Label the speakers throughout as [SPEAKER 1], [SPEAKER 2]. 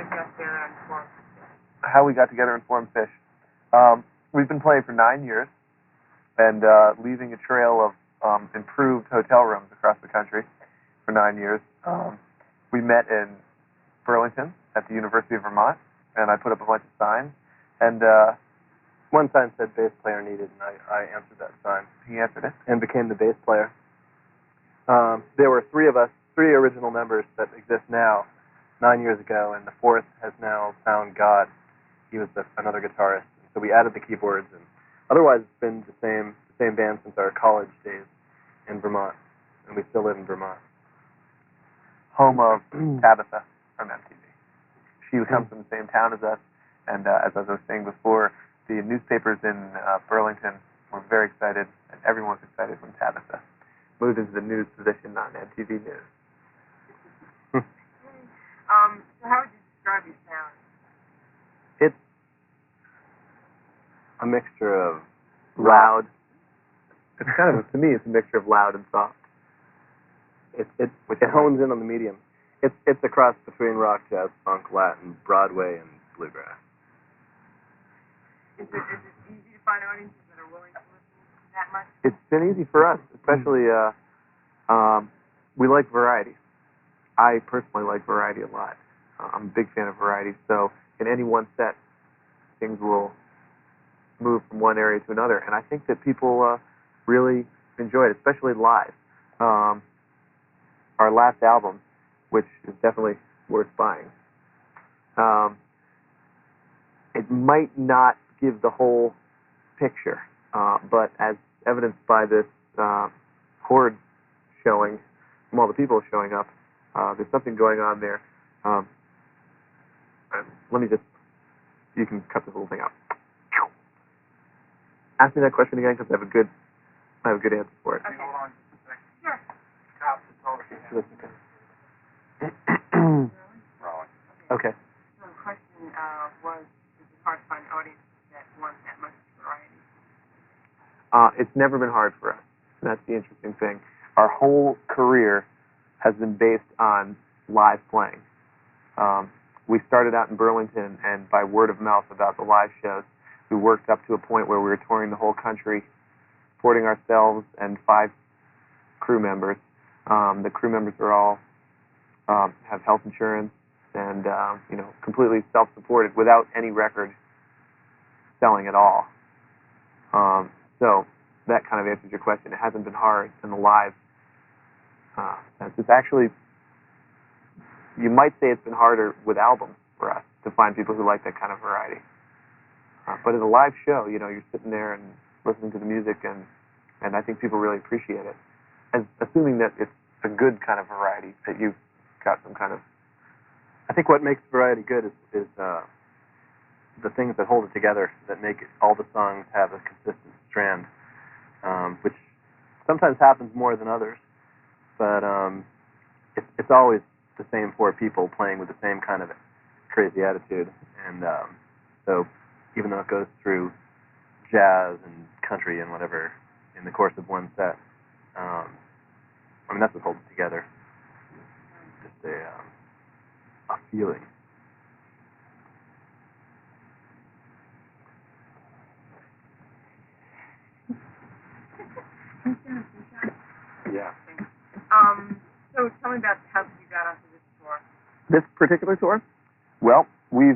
[SPEAKER 1] you got together and formed Phish?
[SPEAKER 2] How we got together and formed Phish. We've been playing for 9 years and leaving a trail of improved hotel rooms across the country for 9 years. We met in Burlington at the University of Vermont, and I put up a bunch of signs. And
[SPEAKER 3] one sign said bass player needed, and I answered that sign.
[SPEAKER 2] He answered it.
[SPEAKER 3] And became the bass player. There were three of us, three original members that exist now, 9 years ago, and the fourth has now found God. He was another guitarist. So we added the keyboards, and otherwise it's been the same band since our college days in Vermont, and we still live in Vermont.
[SPEAKER 2] Home of Tabitha from MTV. She comes from the same town as us, and as I was saying before, the newspapers in Burlington were very excited, and everyone was excited when Tabitha moved into the news position on MTV News.
[SPEAKER 1] So how would you describe your sound?
[SPEAKER 3] It's a mixture of
[SPEAKER 2] loud. It's kind of, to me, it's a mixture of loud and soft.
[SPEAKER 3] It hones in on the medium. It's a cross between rock, jazz, funk, Latin, Broadway, and bluegrass.
[SPEAKER 1] Is it easy to find audiences that are willing to listen that much?
[SPEAKER 2] It's been easy for us, especially we like variety. I personally like variety a lot. I'm a big fan of variety, so in any one set, things will move from one area to another, and I think that people really enjoy it, especially live. Our last album, which is definitely worth buying, it might not give the whole picture, but as evidenced by this H.O.R.D.E showing, from all the people showing up, there's something going on there. Let me just, you can cut this whole thing out. Ask me that question again, because I have a good answer for it.
[SPEAKER 1] Okay. Hold on just a second. Sure.
[SPEAKER 2] Okay.
[SPEAKER 1] So the question was, is it hard to find audiences that want that much variety?
[SPEAKER 2] It's never been hard for us. That's the interesting thing. Our whole career has been based on live playing. We started out in Burlington, and by word of mouth about the live shows, we worked up to a point where we were touring the whole country, supporting ourselves and 5 crew members. The crew members are all have health insurance and completely self-supported without any record selling at all. So that kind of answers your question. It hasn't been hard in the live sense. It's actually, you might say it's been harder with albums for us to find people who like that kind of variety. But in a live show, you're sitting there and listening to the music, and I think people really appreciate it. And assuming that it's a good kind of variety, that you've got some kind of...
[SPEAKER 3] I think what makes variety good is the things that hold it together, that make all the songs have a consistent strand, which sometimes happens more than others, but it's always the same 4 people playing with the same kind of crazy attitude, and so even though it goes through jazz and country and whatever in the course of one set, that's what holds it together. Just a feeling. Yeah.
[SPEAKER 1] So tell me about how you got onto this tour.
[SPEAKER 2] This particular tour? Well, we're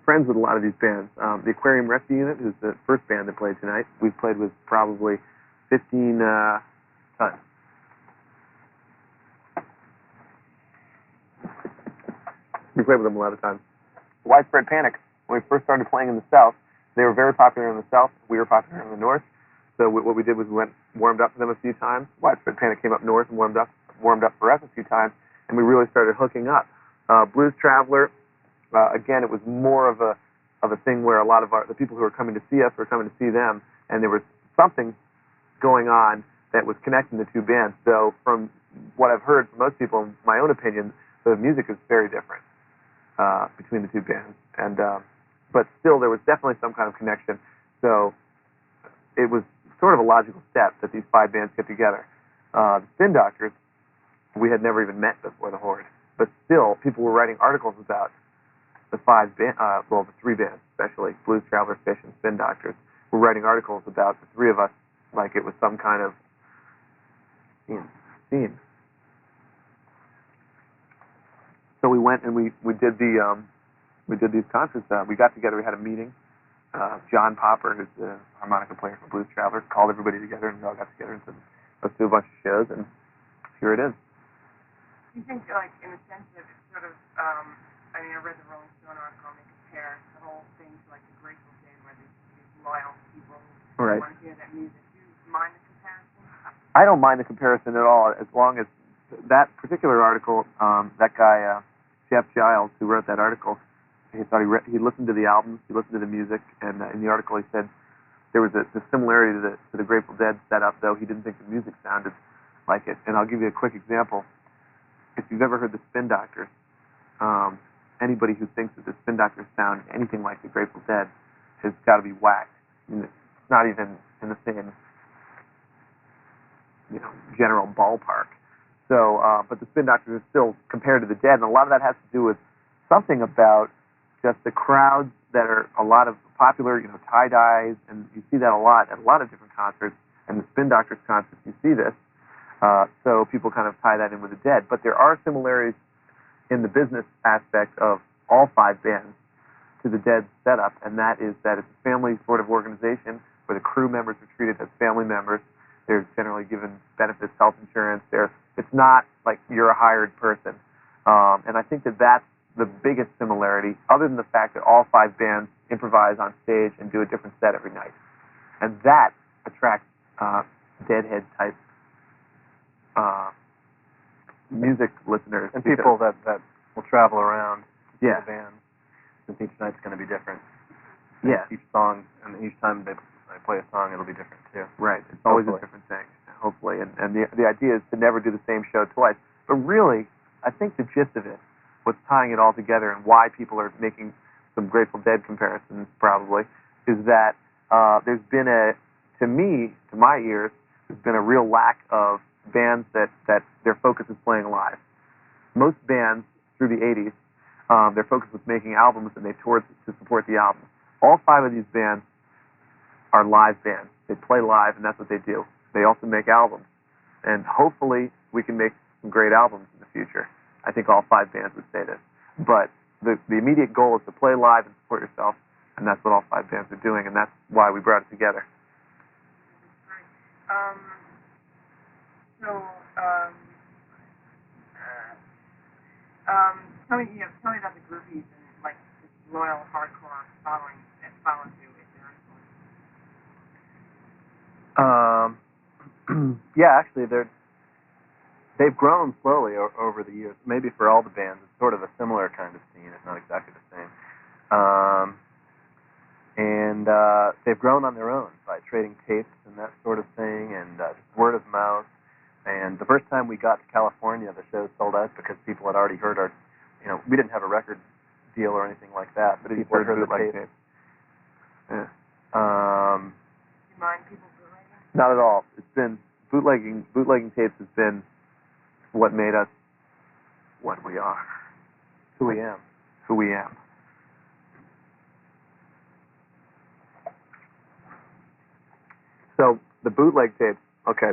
[SPEAKER 2] friends with a lot of these bands. The Aquarium Rescue Unit is the first band that played tonight. We've played with probably 15 tons. We played with them a lot of times. Widespread Panic. When we first started playing in the South, they were very popular in the South. We were popular in the North. So what we did was we warmed up for them a few times. Widespread Panic came up north and warmed up for us a few times, and we really started hooking up. Blues Traveler, again, it was more of a thing where a lot of the people who were coming to see us were coming to see them, and there was something going on that was connecting the two bands. So from what I've heard from most people, in my own opinion, the music is very different between the two bands, and but still there was definitely some kind of connection. So it was sort of a logical step that these 5 bands get together. The Spin Doctors, we had never even met before the H.O.R.D.E. but still, people were writing articles about the the three bands, especially Blues Traveler, Phish, and Spin Doctors, were writing articles about the three of us like it was some kind of scene. So we went and we did these concerts. We got together. We had a meeting. John Popper, who's the harmonica player for Blues Traveler, called everybody together, and we all got together and said, "Let's do a bunch of shows." And here it is.
[SPEAKER 1] Do you think, like, in a sense that it's sort of, I mean, I read the Rolling Stone article, and they compare the whole thing to, like, the Grateful Dead, where these loyal people
[SPEAKER 2] Right.
[SPEAKER 1] want to hear that music. Do you mind the comparison?
[SPEAKER 2] I don't mind the comparison at all, as long as that particular article, that guy, Jeff Giles, who wrote that article, he thought he listened to the albums, he listened to the music, and in the article he said there was a similarity to the Grateful Dead setup, though he didn't think the music sounded like it. And I'll give you a quick example. If you've ever heard the Spin Doctors, anybody who thinks that the Spin Doctors sound anything like the Grateful Dead has got to be whacked. I mean, it's not even in the same, general ballpark. So, but the Spin Doctors are still compared to the Dead, and a lot of that has to do with something about just the crowds that are a lot of popular, tie-dyes, and you see that a lot at a lot of different concerts, and the Spin Doctors concerts, you see this. So people kind of tie that in with the Dead. But there are similarities in the business aspect of all five bands to the Dead setup, and that is that it's a family sort of organization where the crew members are treated as family members. They're generally given benefits, health insurance. It's not like you're a hired person. And I think that that's the biggest similarity, other than the fact that all five bands improvise on stage and do a different set every night. And that attracts Deadhead type music listeners.
[SPEAKER 3] And people that will travel around to see
[SPEAKER 2] Yeah.
[SPEAKER 3] the band, since each night's going to be different.
[SPEAKER 2] Yeah.
[SPEAKER 3] Each song, and each time they play a song, it'll be different too.
[SPEAKER 2] Right. It's always
[SPEAKER 3] Hopefully.
[SPEAKER 2] a different thing, hopefully. And the idea is to never do the same show twice. But really, I think the gist of it, what's tying it all together and why people are making some Grateful Dead comparisons probably, is that there's been to my ears, there's been a real lack of bands that their focus is playing live. Most bands through the 80s, their focus was making albums, and they toured to support the albums. All five of these bands are live bands. They play live, and that's what they do. They also make albums. And hopefully we can make some great albums in the future. I think all five bands would say this. But the immediate goal is to play live and support yourself, and that's what all five bands are doing, and that's why we brought it together.
[SPEAKER 1] Tell me about the groupies and, like, this loyal, hardcore following that follows you with your influence.
[SPEAKER 3] Yeah, actually, they've grown slowly over the years. Maybe for all the bands, it's sort of a similar kind of scene. It's not exactly the same. And they've grown on their own by trading tapes and that sort of thing, and just word of mouth. And the first time we got to California, the show sold out because people had already heard our, we didn't have a record deal or anything like that, but people had heard the tape.
[SPEAKER 2] Yeah.
[SPEAKER 1] Do you mind people bootlegging?
[SPEAKER 2] Not at all. It's been bootlegging tapes has been what made us what we are.
[SPEAKER 3] Who we am.
[SPEAKER 2] Who we am. So the bootleg tapes, okay.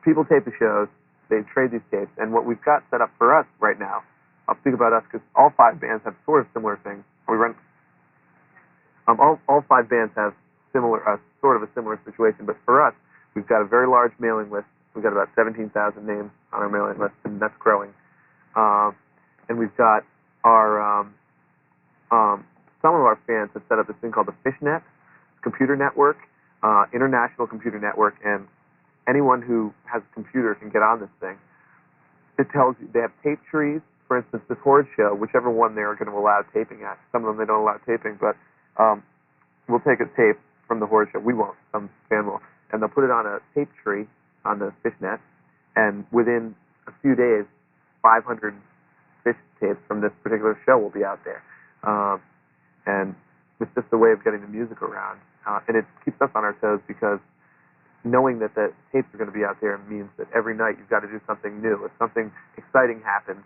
[SPEAKER 2] People tape the shows, they trade these tapes, and what we've got set up for us right now, I'll speak about us because all five bands have sort of similar things. We run. All five bands have sort of a similar situation, but for us, we've got a very large mailing list. We've got about 17,000 names on our mailing list, and that's growing. And we've got our some of our fans have set up this thing called the Fishnet computer network, international computer network, and anyone who has a computer can get on this thing. It tells you they have tape trees. For instance, this H.O.R.D.E show, whichever one they're going to allow taping at. Some of them they don't allow taping, but we'll take a tape from the H.O.R.D.E show. We won't. Some fan will. And they'll put it on a tape tree on the Fishnet, and within a few days, 500 Phish tapes from this particular show will be out there. And it's just a way of getting the music around. And it keeps us on our toes because knowing that the tapes are going to be out there means that every night you've got to do something new. If something exciting happens,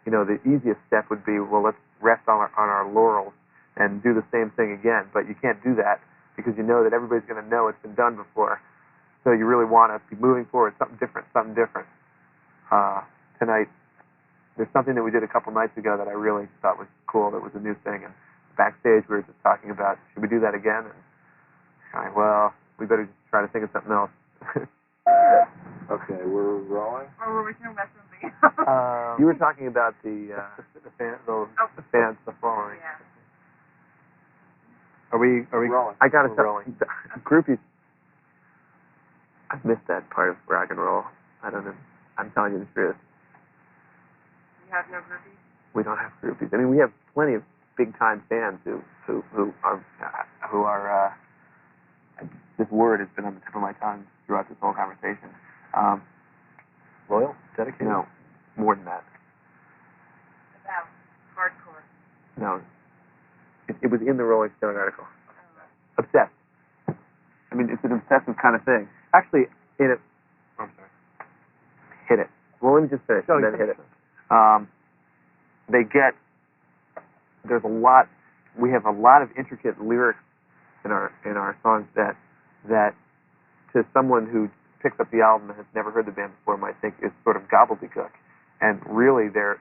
[SPEAKER 2] you know, the easiest step would be, well, let's rest on our laurels and do the same thing again. But you can't do that because you know that everybody's going to know it's been done before. So you really want to be moving forward, something different, something different. Tonight, there's something that we did a couple nights ago that I really thought was cool. That was a new thing. And backstage, we were just talking about, should we do that again? And well, we better just try to think of something else.
[SPEAKER 3] Okay, we're rolling.
[SPEAKER 1] Or were we talking about something else?
[SPEAKER 2] You were talking about the fans, the following.
[SPEAKER 1] Yeah.
[SPEAKER 3] Are we rolling?
[SPEAKER 2] I gotta tell
[SPEAKER 3] rolling.
[SPEAKER 2] groupies. I've missed that part of rock and roll. I don't know. I'm telling you the truth.
[SPEAKER 1] You have no groupies?
[SPEAKER 2] We don't have groupies. I mean, we have plenty of big time fans who are. This word has been on the tip of my tongue throughout this whole conversation.
[SPEAKER 3] Loyal? Dedicated?
[SPEAKER 2] No, more than that.
[SPEAKER 1] About hardcore.
[SPEAKER 2] No. It was in the Rolling Stone article.
[SPEAKER 1] Oh.
[SPEAKER 2] Obsessed. I mean, it's an obsessive kind of thing. Actually, I'm sorry. Hit it. Well, let me just finish and then hit it. There's a lot. We have a lot of intricate lyrics in our songs that to someone who picks up the album and has never heard the band before might think is sort of gobbledygook. And really, there's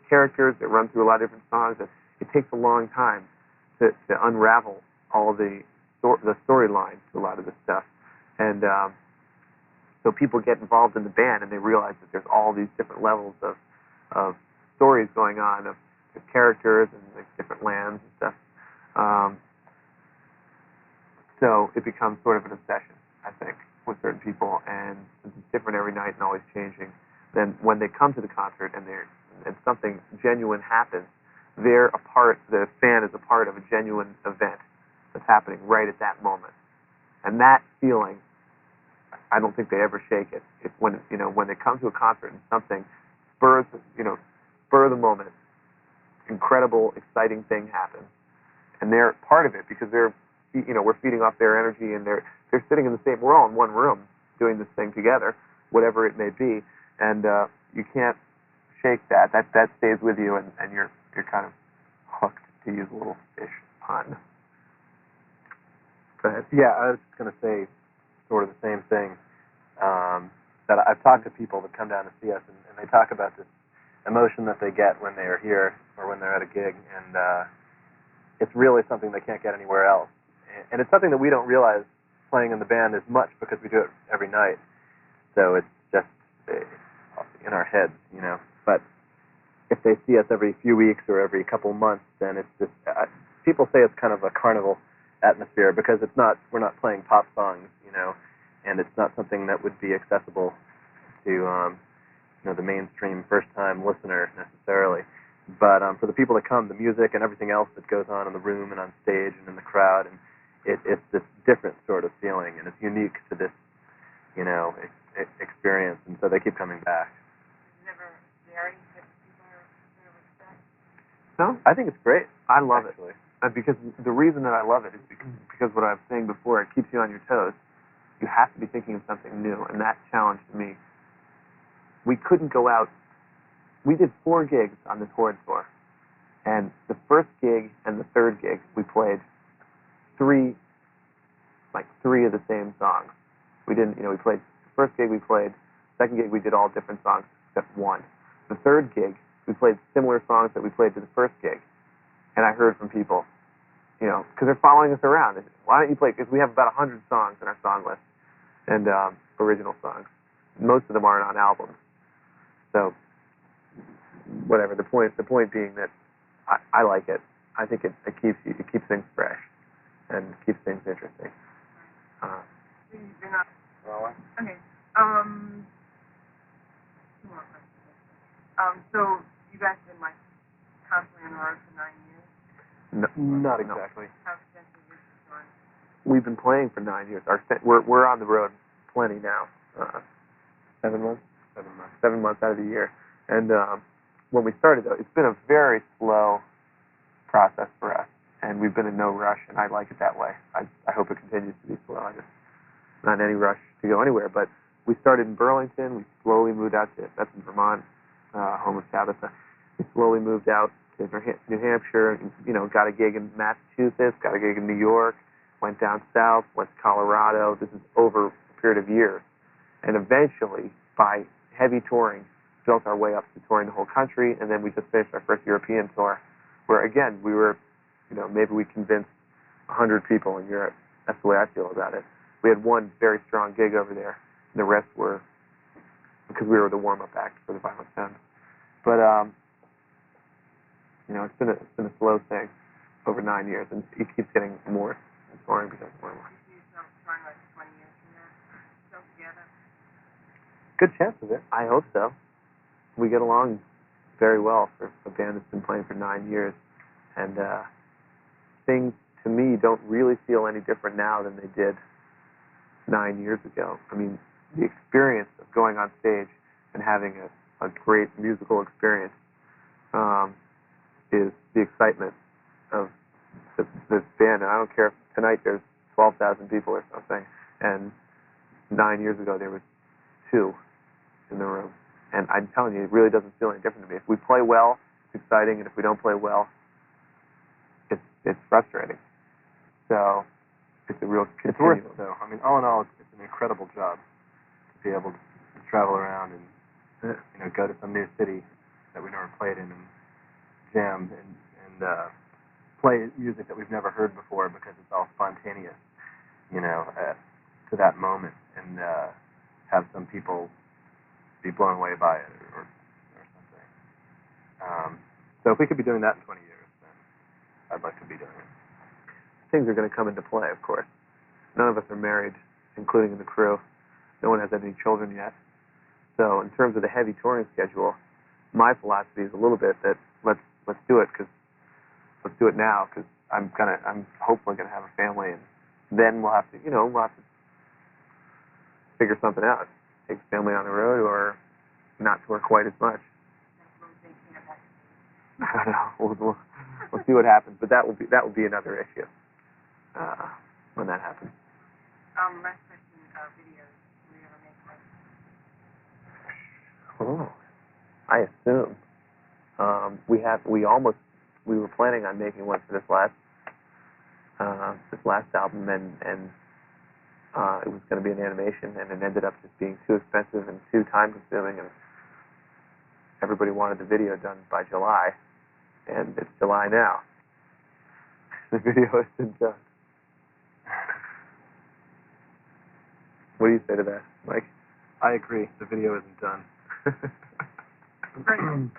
[SPEAKER 2] characters that run through a lot of different songs. And it takes a long time to unravel all the storyline to a lot of this stuff. And so people get involved in the band and they realize that there's all these different levels of stories going on, of characters and like different lands and stuff. So it becomes sort of an obsession, I think, with certain people, and since it's different every night and always changing, then when they come to the concert and something genuine happens, the fan is a part of a genuine event that's happening right at that moment. And that feeling, I don't think they ever shake it. When they come to a concert and something spur the moment, incredible, exciting thing happens, and they're part of it because we're feeding off their energy, and they're sitting in the same. We're all in one room doing this thing together, whatever it may be, and you can't shake that. That stays with you, and you're kind of hooked, to use a little Phish pun. Go ahead.
[SPEAKER 3] Yeah, I was just going to say sort of the same thing. That I've talked to people that come down to see us, and they talk about this emotion that they get when they are here or when they're at a gig, and it's really something they can't get anywhere else. And it's something that we don't realize playing in the band as much because we do it every night. So it's just in our heads, But if they see us every few weeks or every couple months, then it's just people say it's kind of a carnival atmosphere because we're not playing pop songs, and it's not something that would be accessible to the mainstream first-time listener necessarily. But for the people that come, the music and everything else that goes on in the room and on stage and in the crowd, and it's this different sort of feeling, and it's unique to this, experience, and so they keep coming back.
[SPEAKER 1] Never scary that people are upset?
[SPEAKER 2] No, I think it's great. I love it. Because the reason that I love it is because what I was saying before, it keeps you on your toes. You have to be thinking of something new, and that challenged me. We couldn't go out. We did 4 gigs on this H.O.R.D.E tour, and the first gig and the third gig, we played 3 of the same songs. We didn't, we played the first gig, we played, second gig, we did all different songs except one. The third gig, we played similar songs that we played to the first gig, and I heard from people, because they're following us around. They said, why don't you play? Because we have about 100 songs in our song list, and original songs. Most of them aren't on albums. So, whatever. The point being that I like it. I think it keeps things fresh and keeps things interesting.
[SPEAKER 1] You've been on. Okay. Two more questions. So you guys have been constantly on the road for 9 years?
[SPEAKER 2] No, not exactly.
[SPEAKER 1] How extensive is the tour?
[SPEAKER 2] We've been playing for 9 years. We're on the road plenty now. 7 months. 7 months out of the year. And when we started, though, it's been a very slow process for us, and we've been in no rush, and I like it that way. I hope it continues to be slow. not in any rush to go anywhere. But we started in Burlington. We slowly moved out to, that's in Vermont, home of Tabitha. We slowly moved out to New Hampshire, and, you know, got a gig in Massachusetts, got a gig in New York, went down south, went to Colorado. This is over a period of years. And eventually, by heavy touring, built our way up to touring the whole country, and then we just finished our first European tour, where, again, we were, you know, maybe we convinced 100 people in Europe. That's the way I feel about it. We had one very strong gig over there, and the rest were, because we were the warm-up act for the Violent Femmes. But, you know, it's been a slow thing over 9 years, and it keeps getting more touring because more and more.
[SPEAKER 1] You see yourself touring like 20 years from now, still together?
[SPEAKER 2] Good chance of it. I hope so. We get along very well for a band that's been playing for 9 years, and things to me don't really feel any different now than they did 9 years ago. I mean, the experience of going on stage and having a great musical experience is the excitement of this band. And I don't care if tonight there's 12,000 people or something, and 9 years ago there was 2 in the room. And I'm telling you, it really doesn't feel any different to me. If we play well, it's exciting, and if we don't play well, it's frustrating. So it's a real
[SPEAKER 3] continuum. It's worth it, though. I mean, all in all, it's an incredible job to be able to travel around and you know, go to some new city that we never played in and jam and play music that we've never heard before because it's all spontaneous, you know, to that moment, and have some people be blown away by it or something. So if we could be doing that in 20 years, then I'd like to be doing it.
[SPEAKER 2] Things are going to come into play, of course. None of us are married, including in the crew. No one has any children yet. So in terms of the heavy touring schedule, my philosophy is a little bit that let's do it, because let's do it now, because I'm hopefully gonna have a family, and then we'll have to figure something out. Take the family on the road, or not tour quite as much. I don't know. We'll see what happens, but that will be another issue when that happens.
[SPEAKER 1] Last question, videos. Will you ever make one?
[SPEAKER 2] Oh, I assume. We were planning on making one for this last album, and it was going to be an animation, and it ended up just being too expensive and too time consuming, and everybody wanted the video done by July, and it's July now. The video isn't done. What do you say to that, Mike?
[SPEAKER 3] I agree. The video isn't done.
[SPEAKER 1] Great.